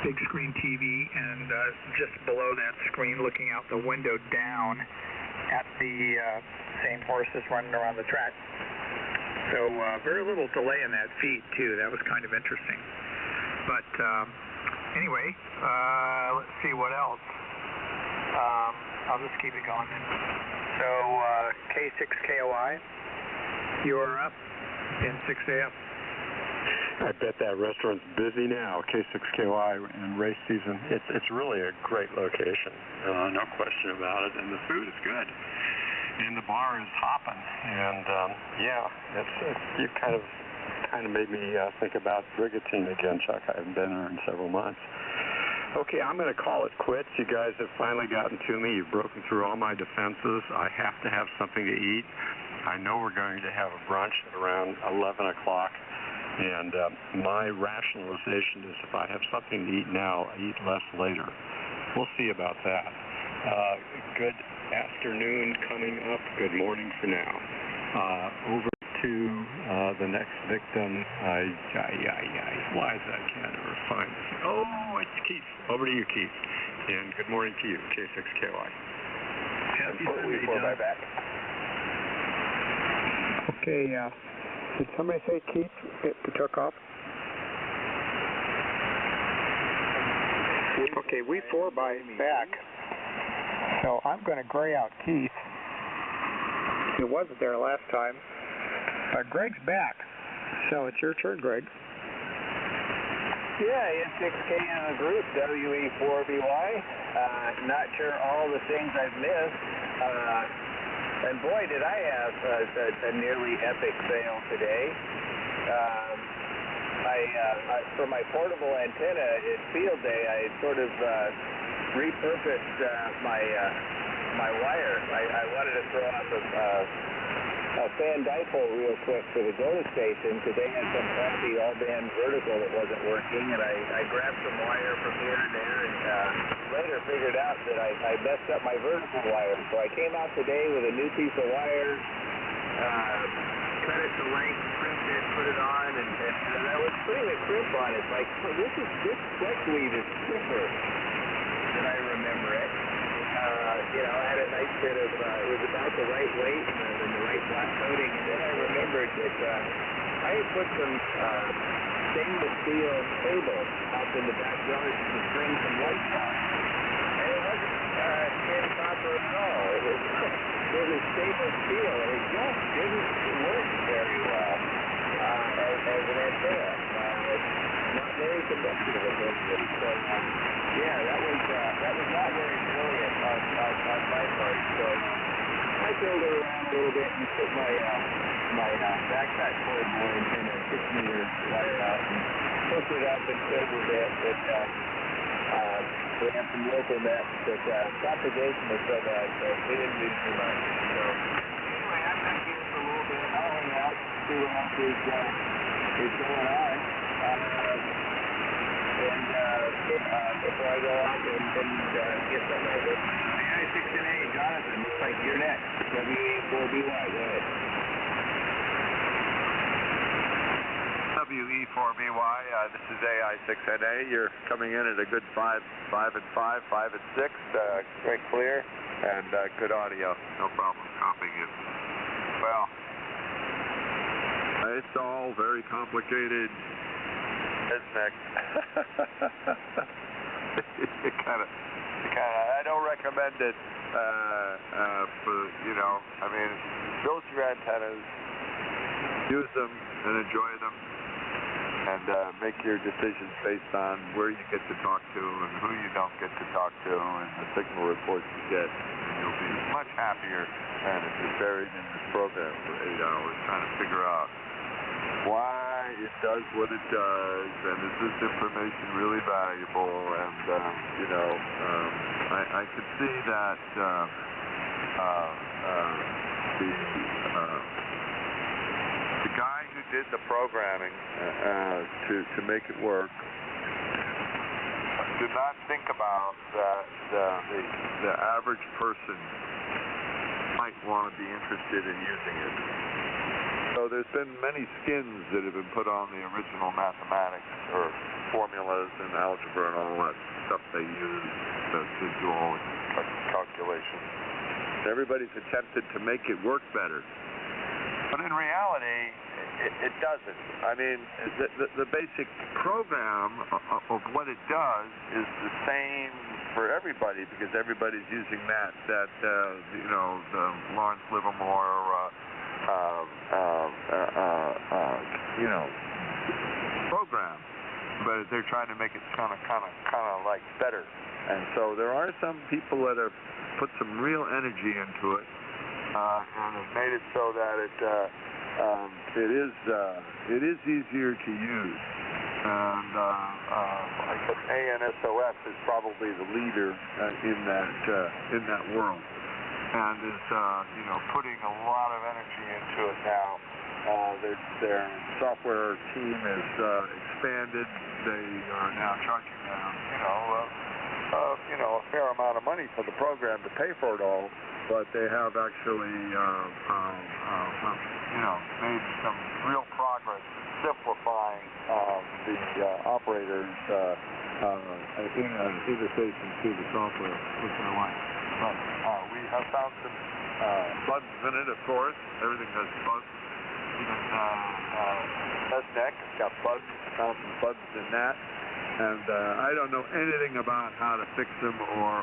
big screen TV, and just below that screen, looking out the window down at the same horses running around the track. So very little delay in that feed, too. That was kind of interesting. But anyway, let's see what else. I'll just keep it going. So K6KOI, you are up in 6AM. I bet that restaurant's busy now, K6KY in race season. It's really a great location, no question about it, and the food is good, and the bar is hopping, and you kind of made me think about Brigantine again, Chuck. I haven't been there in several months. Okay, I'm going to call it quits. You guys have finally gotten to me. You've broken through all my defenses. I have to have something to eat. I know we're going to have a brunch at around 11 o'clock. And my rationalization is if I have something to eat now, I eat less later. We'll see about that. Good afternoon coming up. Good morning for now. Over to the next victim. Why is that? I can't ever find this. Oh, it's Keith. Over to you, Keith. And good morning to you, K6KY. Happy Sunday, John. Okay, did somebody say Keith it took off? Okay, we 4-by back. So I'm going to gray out Keith. He wasn't there last time. Greg's back. So it's your turn, Greg. Yeah, N6K in the group, WE4BY. Not sure all the things I've missed. And boy, did I have a nearly epic fail today. For my portable antenna at field day, I sort of repurposed my wire. I wanted to throw out a fan dipole real quick for the GOTA station because they had some crappy all-band vertical that wasn't working, and I grabbed some wire from here and there, and later figured out that I messed up my vertical wire. So I came out today with a new piece of wire, cut it to length, crimped it, put it on, and I was putting a crimp on it. Like, this flex weave is stiffer than I remember it. I had a nice bit of, it was about the right weight and the right flat coating, and then I remembered that I had put some stainless steel cable out in the backyard to bring some lights on. And it wasn't tin copper at all. It was stainless steel, and it just didn't work very well as an antenna. Not very conductive of it. So, that was not very brilliant on my part. So I filled it around a little bit and put my backpack cord more in a 6-meter wire out and hooked it up and cabled it. But we have some local nets that propagation was so bad, so we didn't do too much. So anyway, I'm going to give this a little bit. I'll hang out, see what else is going on. And before I go off and get some over. AI6NA, Jonathan, looks like you're next. WE4BY, go ahead. WE4BY, this is AI6NA. You're coming in at a good 5 and 5, 5 and 6, quite clear, and good audio. No problem copying it. Well, it's all very complicated, isn't it? I don't recommend it for, I mean, build your antennas, use them and enjoy them, and make your decisions based on where you get to talk to and who you don't get to talk to and the signal reports you get. And you'll be much happier than if you're buried in this program for 8 hours trying to figure out why it does what it does, and is this information really valuable? And I could see that the guy who did the programming to make it work did not think about that the average person might want to be interested in using it. So there's been many skins that have been put on the original mathematics or formulas and algebra and all that stuff they use to do all the calculations. Everybody's attempted to make it work better. But in reality, it doesn't. I mean, the basic program of what it does is the same for everybody because everybody's using the Lawrence Livermore program, but they're trying to make it kind of like better. And so there are some people that have put some real energy into it, and have made it so that it is easier to use. And I guess ANSOS is probably the leader in that world. And is putting a lot of energy into it now. Their software team is expanded. They are now charging them, a fair amount of money for the program to pay for it all. But they have actually, made some real progress simplifying the operators' interfacing to the software, which I like. But we have found some bugs in it, of course. Everything has bugs. Even SNEC has got bugs. Found some bugs in that. And I don't know anything about how to fix them or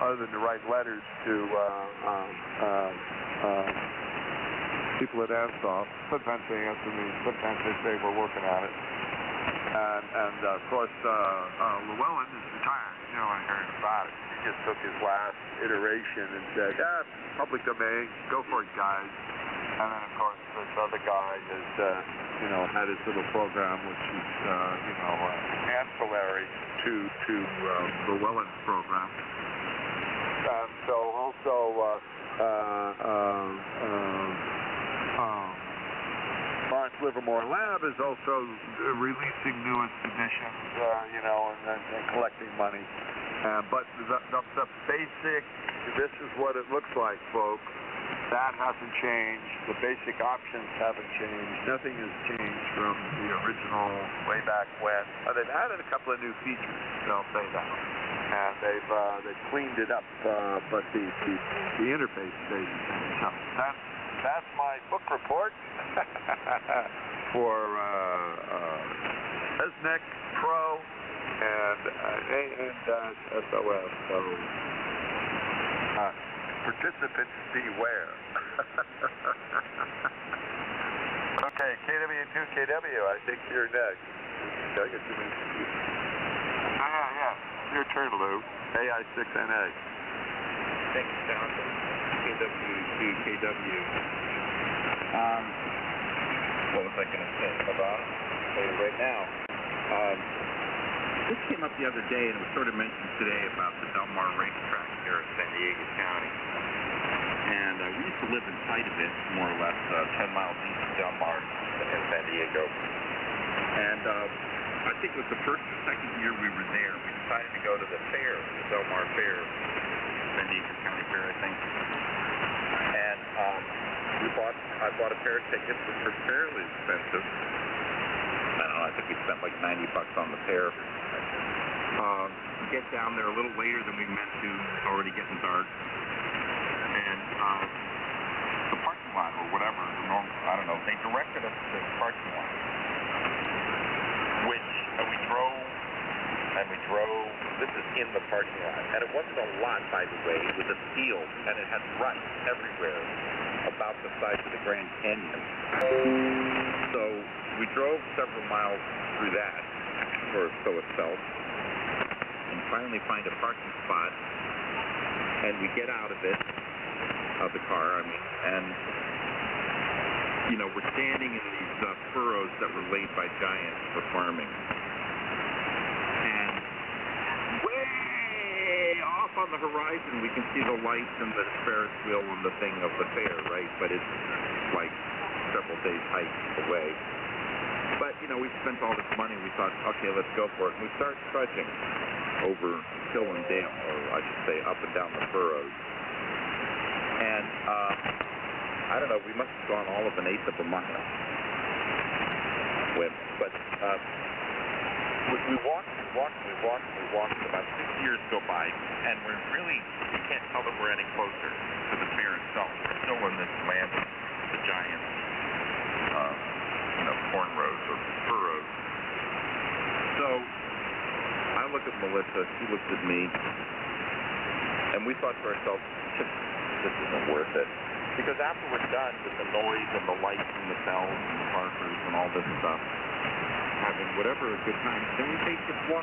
other than to write letters to people at ANSOS. Sometimes they answer me. Sometimes they say we're working on it. And of course, Llewellyn is retired. You know, I heard about it. He just took his last iteration and said, public domain, go for it, guys. And then, of course, this other guy has, had his little program, which is, ancillary to Llewellyn's program. And so also, Lawrence Livermore Lab is also releasing newest editions, and collecting money. But the basic, this is what it looks like, folks. That hasn't changed. The basic options haven't changed. Nothing has changed from the original way back when. They've added a couple of new features, I'll say that. And they've cleaned it up, but the interface stays the same. So that's my book report for SNEC Pro and AN-SOS. So participants beware. Okay, KW2KW, I think you're next. Did I get too many? Yeah. Your turn, Lou. AI6NA. Thank you, Jonathan. KW2KW. What was I going to say? Hold on. I'll tell you right now. This came up the other day, and it was sort of mentioned today about the Del Mar racetrack here in San Diego County. And we used to live in sight of it, more or less, 10 miles east of Del Mar in San Diego. And I think it was the first or second year we were there, we decided to go to the fair, the Del Mar Fair, San Diego County Fair, I think. And I bought a pair of tickets, which were fairly expensive. I don't know, I think we spent like $90 on the pair. We get down there a little later than we meant to, it's already getting dark. And the parking lot or whatever, the normal, I don't know, they directed us to the parking lot. And we drove, this is in the parking lot, and it wasn't a lot, by the way, it was a field, and it had ruts everywhere, about the size of the Grand Canyon. So we drove several miles through that, or so it felt, and finally find a parking spot, and we get out of it, of the car, and, you know, we're standing in these furrows that were laid by giants for farming. On the horizon, we can see the lights and the Ferris wheel and the thing of the fair, right? But it's like several days hike away. But, you know, we spent all this money. We thought, okay, let's go for it. And we start trudging over hill and dale, or I should say up and down the furrows. And, I don't know, we must have gone all of an eighth of a mile. But, we walked, about 6 years go by, and we can't tell that we're any closer to the fair itself. We're still in this land of the giant, corn rows or furrows. So, I look at Melissa, she looks at me, and we thought to ourselves, this isn't worth it. Because after we're done with the noise and the lights and the bells and the barkers and all this stuff, having whatever a good time, then we take this walk